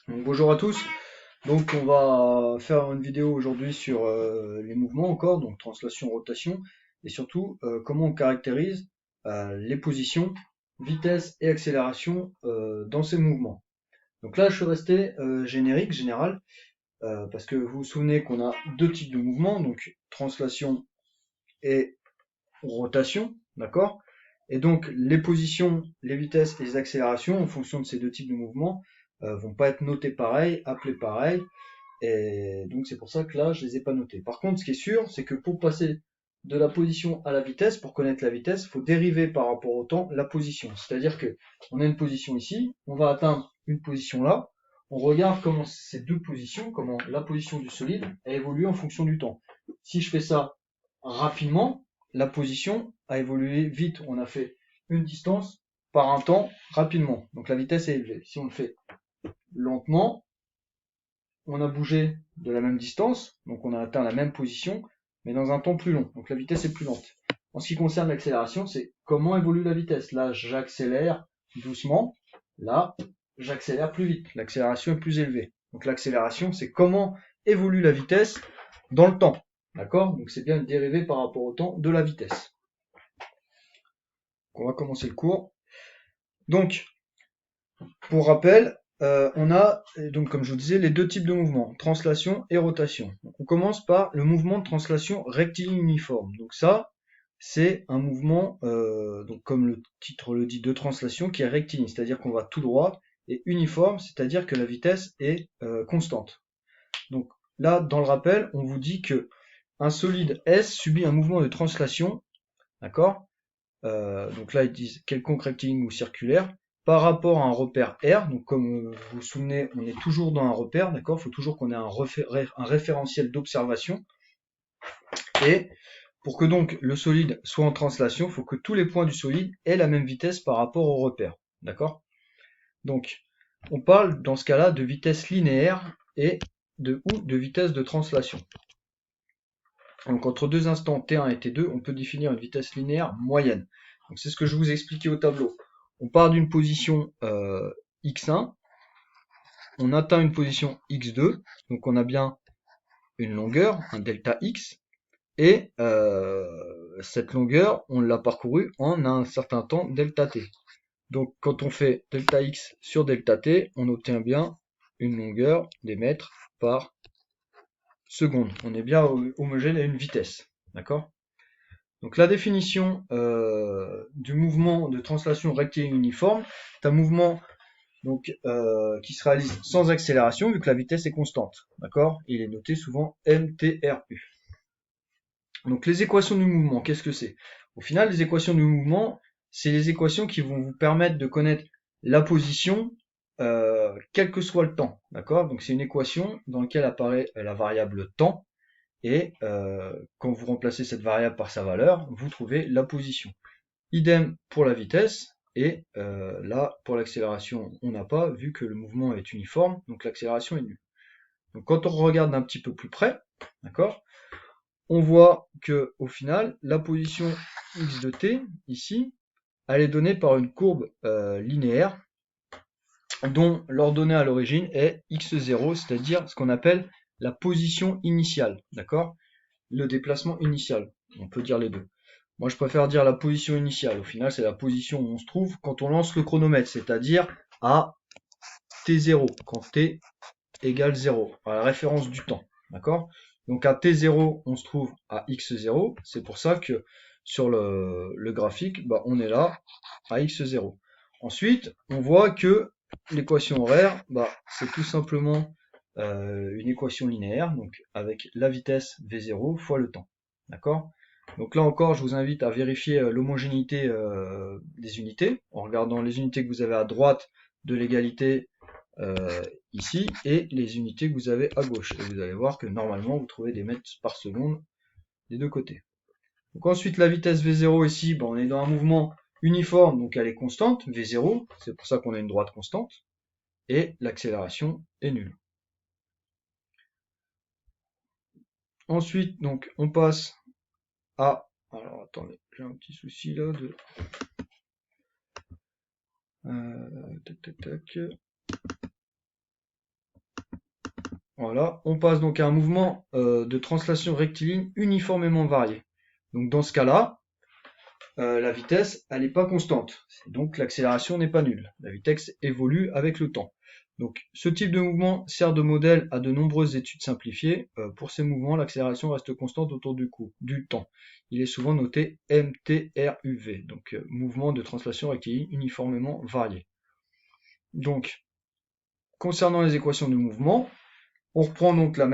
Donc, bonjour à tous. Donc on va faire une vidéo aujourd'hui sur les mouvements encore, donc translation, rotation, et surtout comment on caractérise les positions, vitesse et accélération dans ces mouvements. Donc là je suis resté générique, général, parce que vous vous souvenez qu'on a deux types de mouvements, donc translation et rotation, d'accord? Et donc les positions, les vitesses et les accélérations en fonction de ces deux types de mouvements vont pas être notées pareil, appelées pareil, et donc c'est pour ça que là je les ai pas notés. Par contre, ce qui est sûr, c'est que pour passer de la position à la vitesse, pour connaître la vitesse, il faut dériver par rapport au temps la position. C'est-à-dire que on a une position ici, on va atteindre une position là, on regarde comment ces deux positions, comment la position du solide a évolué en fonction du temps. Si je fais ça rapidement, la position a évolué vite. On a fait une distance par un temps rapidement. Donc la vitesse est élevée. Si on le fait lentement, on a bougé de la même distance, donc on a atteint la même position, mais dans un temps plus long. Donc la vitesse est plus lente. En ce qui concerne l'accélération, c'est comment évolue la vitesse. Là, j'accélère doucement. Là, j'accélère plus vite. L'accélération est plus élevée. Donc l'accélération, c'est comment évolue la vitesse dans le temps. D'accord? Donc c'est bien une dérivée par rapport au temps de la vitesse. Donc, on va commencer le cours. Donc, pour rappel, on a, donc comme je vous disais, les deux types de mouvements, translation et rotation. Donc, on commence par le mouvement de translation rectiligne uniforme. Donc ça, c'est un mouvement, donc comme le titre le dit, de translation qui est rectiligne, c'est-à-dire qu'on va tout droit, et uniforme, c'est-à-dire que la vitesse est constante. Donc là, dans le rappel, on vous dit que un solide S subit un mouvement de translation, d'accord? Donc là, ils disent quelconque rectiligne ou circulaire, par rapport à un repère R. Donc comme vous vous souvenez, on est toujours dans un repère, d'accord? Il faut toujours qu'on ait un référentiel d'observation. Et pour que donc le solide soit en translation, il faut que tous les points du solide aient la même vitesse par rapport au repère, d'accord? Donc on parle dans ce cas-là de vitesse linéaire et de vitesse de translation. Donc entre deux instants T1 et T2, on peut définir une vitesse linéaire moyenne. Donc c'est ce que je vous expliquais au tableau. On part d'une position x1, on atteint une position x2, donc on a bien une longueur, un delta x, et cette longueur, on l'a parcourue en un certain temps delta t. Donc quand on fait delta x sur delta t, on obtient bien une longueur des mètres par seconde. On est bien homogène à une vitesse, d'accord? Donc la définition du mouvement de translation rectiligne uniforme, c'est un mouvement donc, qui se réalise sans accélération vu que la vitesse est constante. D'accord? Il est noté souvent MTRU. Donc les équations du mouvement, qu'est-ce que c'est? Au final, les équations du mouvement, c'est les équations qui vont vous permettre de connaître la position quel que soit le temps. D'accord? Donc c'est une équation dans laquelle apparaît la variable temps. Et quand vous remplacez cette variable par sa valeur, vous trouvez la position. Idem pour la vitesse, et là, pour l'accélération, on n'a pas, vu que le mouvement est uniforme, donc l'accélération est nulle. Donc quand on regarde d'un petit peu plus près, d'accord, on voit que au final, la position x de t, ici, elle est donnée par une courbe linéaire, dont l'ordonnée à l'origine est x0, c'est-à-dire ce qu'on appelle la position initiale, d'accord? Le déplacement initial, on peut dire les deux. Moi, je préfère dire la position initiale. Au final, c'est la position où on se trouve quand on lance le chronomètre, c'est-à-dire à t0, quand t égale 0, à la référence du temps. D'accord? Donc à t0, on se trouve à x0. C'est pour ça que sur le graphique, bah, on est là à x0. Ensuite, on voit que l'équation horaire, bah, c'est tout simplement une équation linéaire, donc avec la vitesse v0 fois le temps. D'accord? Donc là encore, je vous invite à vérifier l'homogénéité des unités, en regardant les unités que vous avez à droite de l'égalité ici, et les unités que vous avez à gauche. Et vous allez voir que normalement, vous trouvez des mètres par seconde des deux côtés. Donc ensuite, la vitesse v0 ici, on est dans un mouvement uniforme, donc elle est constante, v0, c'est pour ça qu'on a une droite constante, et l'accélération est nulle. Ensuite, donc, on passe à... Alors, attendez, j'ai un petit souci là de... Tac, tac, tac. Voilà, on passe donc à un mouvement de translation rectiligne uniformément varié. Donc dans ce cas-là, la vitesse, elle n'est pas constante. Donc l'accélération n'est pas nulle. La vitesse évolue avec le temps. Donc ce type de mouvement sert de modèle à de nombreuses études simplifiées. Pour ces mouvements, l'accélération reste constante autour du temps. Il est souvent noté MTRUV, donc mouvement de translation rectiligne uniformément varié. Donc, concernant les équations de mouvement, on reprend donc les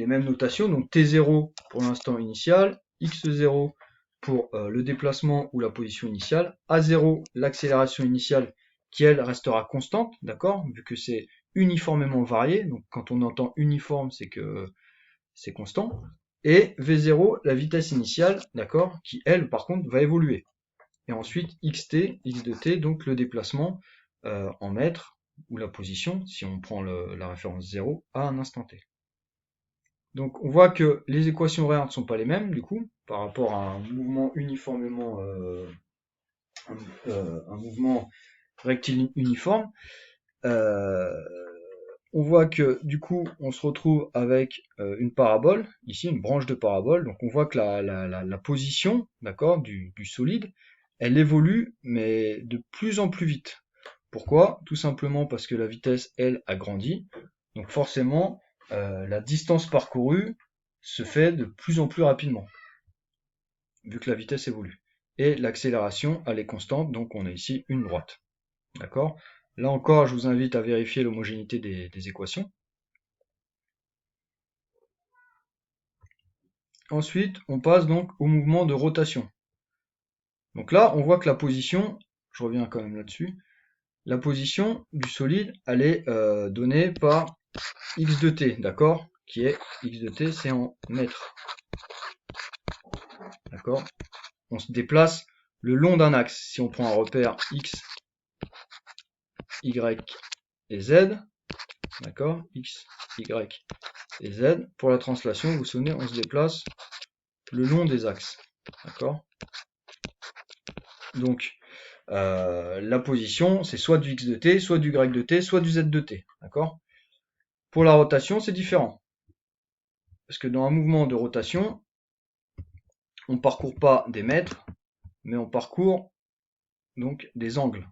mêmes notations, donc T0 pour l'instant initial, X0 pour le déplacement ou la position initiale, A0 l'accélération initiale qui elle restera constante, d'accord, vu que c'est uniformément varié, donc quand on entend uniforme c'est que c'est constant, et V0 la vitesse initiale, d'accord, qui elle par contre va évoluer. Et ensuite xt, x de t, donc le déplacement en mètres, ou la position, si on prend la référence 0, à un instant t. Donc on voit que les équations horaires ne sont pas les mêmes, du coup, par rapport à un mouvement uniformément, un mouvement rectiligne uniforme. On voit que du coup on se retrouve avec une parabole, ici une branche de parabole, donc on voit que la position, d'accord, du solide, elle évolue, mais de plus en plus vite. Pourquoi? Tout simplement parce que la vitesse, elle, a grandi. Donc forcément, la distance parcourue se fait de plus en plus rapidement, vu que la vitesse évolue. Et l'accélération, elle est constante, donc on a ici une droite. D'accord? Là encore, je vous invite à vérifier l'homogénéité des équations. Ensuite, on passe donc au mouvement de rotation. Donc là, on voit que la position, je reviens quand même là-dessus, la position du solide, elle est donnée par x de t, d'accord? Qui est x de t, c'est en mètres. D'accord? On se déplace le long d'un axe. Si on prend un repère x, y et z, d'accord? X, y et z. Pour la translation, vous vous souvenez, on se déplace le long des axes. D'accord? Donc, la position, c'est soit du x de t, soit du y de t, soit du z de t. D'accord? Pour la rotation, c'est différent. Parce que dans un mouvement de rotation, on ne parcourt pas des mètres, mais on parcourt donc des angles.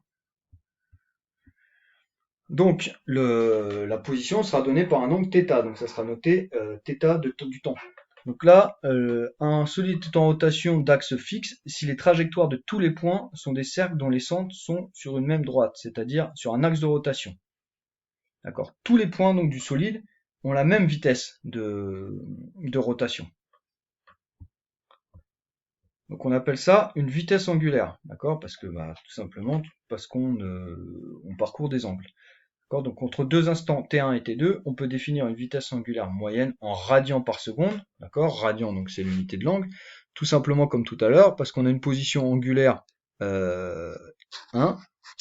Donc la position sera donnée par un angle θ, donc ça sera noté θ du temps. Donc là, un solide est en rotation d'axe fixe si les trajectoires de tous les points sont des cercles dont les centres sont sur une même droite, c'est-à-dire sur un axe de rotation. D'accord. Tous les points donc du solide ont la même vitesse de rotation. Donc on appelle ça une vitesse angulaire, d'accord, parce que tout simplement parce qu'on parcourt des angles. Donc entre deux instants T1 et T2, on peut définir une vitesse angulaire moyenne en radians par seconde, d'accord, radian donc c'est l'unité de l'angle, tout simplement comme tout à l'heure, parce qu'on a une position angulaire 1,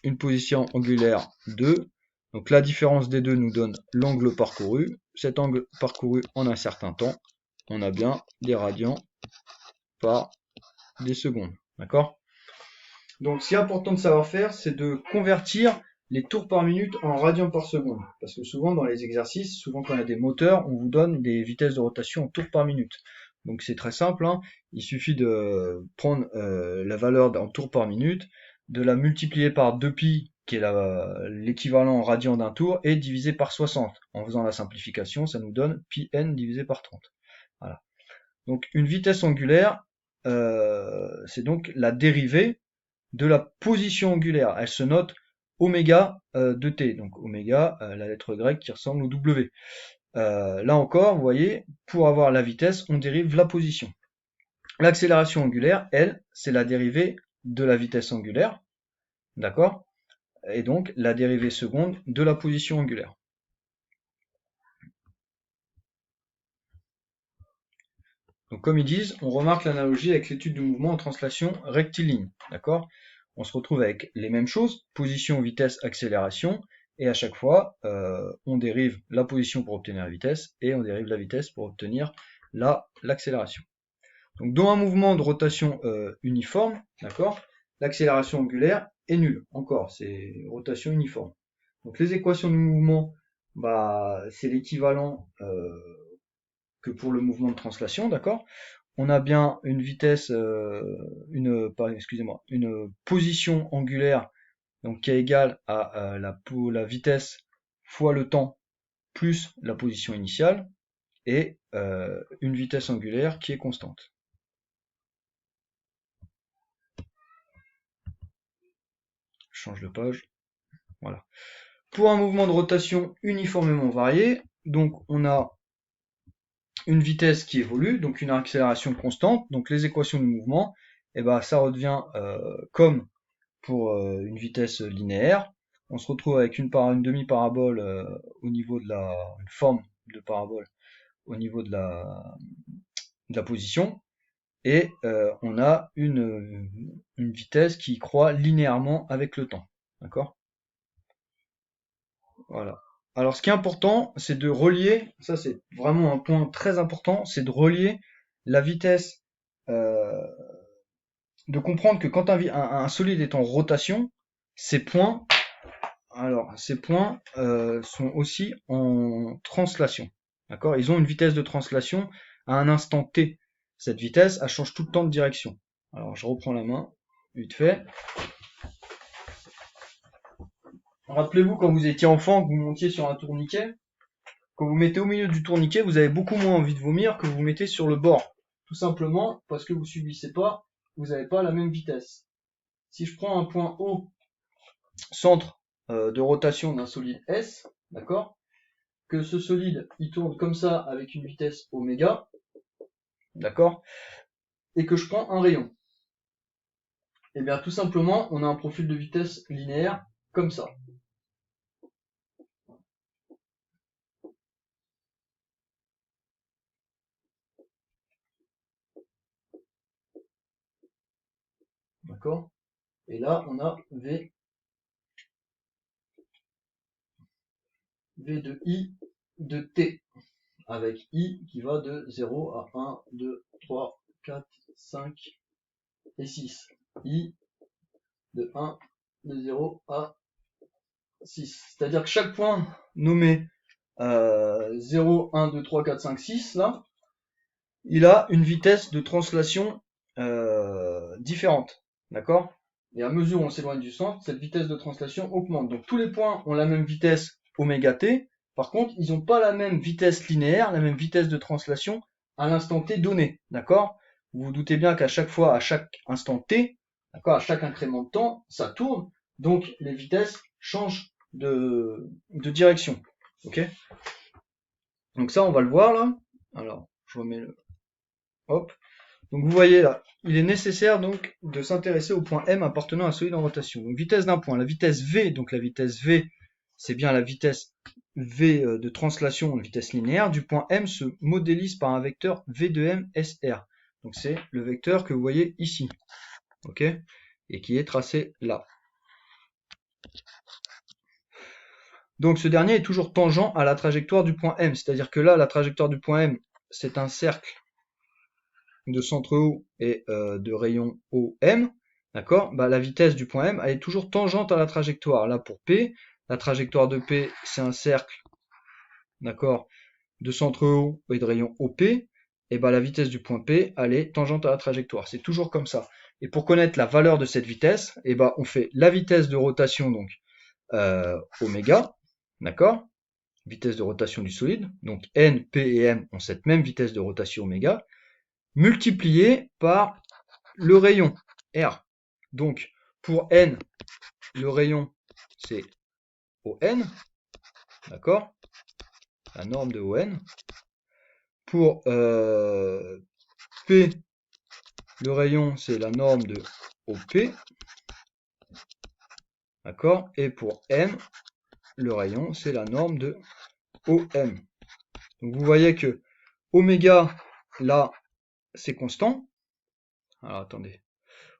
une position angulaire 2, donc la différence des deux nous donne l'angle parcouru, cet angle parcouru en un certain temps, on a bien des radians par des secondes, d'accord. Donc ce qui est important de savoir faire, c'est de convertir les tours par minute en radians par seconde. Parce que souvent dans les exercices, souvent quand il y a des moteurs, on vous donne des vitesses de rotation en tours par minute. Donc c'est très simple, hein. Il suffit de prendre la valeur en tours par minute, de la multiplier par 2pi, qui est l'équivalent en radians d'un tour, et diviser par 60. En faisant la simplification, ça nous donne pi n divisé par 30. Voilà. Donc une vitesse angulaire, c'est donc la dérivée de la position angulaire. Elle se note oméga de t, donc oméga, la lettre grecque qui ressemble au W. Là encore, vous voyez, pour avoir la vitesse, on dérive la position. L'accélération angulaire, elle, c'est la dérivée de la vitesse angulaire, d'accord? Et donc la dérivée seconde de la position angulaire. Donc comme ils disent, on remarque l'analogie avec l'étude du mouvement en translation rectiligne, d'accord? On se retrouve avec les mêmes choses, position, vitesse, accélération, et à chaque fois, on dérive la position pour obtenir la vitesse, et on dérive la vitesse pour obtenir l'accélération. Donc dans un mouvement de rotation uniforme, d'accord, l'accélération angulaire est nulle, encore, c'est rotation uniforme. Donc les équations du mouvement bah, c'est l'équivalent que pour le mouvement de translation, d'accord? On a bien une vitesse, une position angulaire, donc qui est égale à la vitesse fois le temps plus la position initiale, et une vitesse angulaire qui est constante. Je change de page. Voilà. Pour un mouvement de rotation uniformément varié, donc on a une vitesse qui évolue, donc une accélération constante, donc les équations du mouvement, et ben ça redevient comme pour une vitesse linéaire. On se retrouve avec une demi-parabole au niveau de une forme de parabole au niveau de la position, et on a une vitesse qui croît linéairement avec le temps. D'accord? Voilà. Alors ce qui est important, c'est de relier, ça c'est vraiment un point très important, c'est de relier la vitesse, de comprendre que quand un solide est en rotation, ces points, sont aussi en translation. D'accord? Ils ont une vitesse de translation à un instant t. Cette vitesse, elle change tout le temps de direction. Alors je reprends la main, vite fait. Rappelez-vous quand vous étiez enfant, que vous montiez sur un tourniquet, quand vous mettez au milieu du tourniquet, vous avez beaucoup moins envie de vomir que vous mettez sur le bord. Tout simplement parce que vous subissez pas, vous n'avez pas la même vitesse. Si je prends un point O, centre de rotation d'un solide S, d'accord, que ce solide il tourne comme ça avec une vitesse oméga, d'accord, et que je prends un rayon, et bien tout simplement on a un profil de vitesse linéaire comme ça. D'accord? Et là on a V de I de T, avec I qui va de 0 à 1, 2, 3, 4, 5 et 6. I de 1, de 0 à 6. C'est-à-dire que chaque point nommé 0, 1, 2, 3, 4, 5, 6, là, il a une vitesse de translation différente. D'accord? Et à mesure où on s'éloigne du centre, cette vitesse de translation augmente. Donc tous les points ont la même vitesse oméga t. Par contre, ils n'ont pas la même vitesse linéaire, la même vitesse de translation à l'instant t donné. D'accord? Vous vous doutez bien qu'à chaque fois, à chaque instant t, d'accord, à chaque incrément de temps, ça tourne. Donc les vitesses changent de direction. Ok? Donc ça, on va le voir là. Alors, je remets le... Hop. Donc vous voyez là, il est nécessaire donc de s'intéresser au point M appartenant à un solide en rotation. Donc vitesse d'un point, la vitesse V, donc la vitesse V, c'est bien la vitesse V de translation, la vitesse linéaire, du point M se modélise par un vecteur V de M SR. Donc c'est le vecteur que vous voyez ici, ok, et qui est tracé là. Donc ce dernier est toujours tangent à la trajectoire du point M, c'est-à-dire que là, la trajectoire du point M, c'est un cercle de centre O et de rayon OM, d'accord, bah, la vitesse du point M elle est toujours tangente à la trajectoire. Là pour P, la trajectoire de P c'est un cercle, d'accord, de centre O et de rayon OP, et bah la vitesse du point P elle est tangente à la trajectoire. C'est toujours comme ça. Et pour connaître la valeur de cette vitesse, et bah on fait la vitesse de rotation donc oméga, d'accord, vitesse de rotation du solide, donc N, P et M ont cette même vitesse de rotation oméga, multiplié par le rayon R. Donc, pour N, le rayon, c'est ON, d'accord, la norme de ON. Pour P, le rayon, c'est la norme de OP, d'accord, et pour M, le rayon, c'est la norme de OM. Donc, vous voyez que oméga, là, c'est constant. Alors, attendez.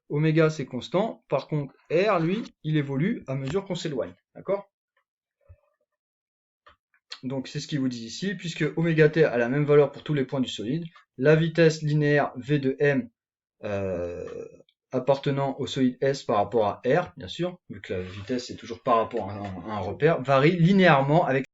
Oméga, c'est constant. Par contre, R, lui, il évolue à mesure qu'on s'éloigne. D'accord? Donc, c'est ce qu'il vous dit ici. Puisque oméga t a la même valeur pour tous les points du solide, la vitesse linéaire V de M appartenant au solide S par rapport à R, bien sûr, vu que la vitesse est toujours par rapport à un repère, varie linéairement avec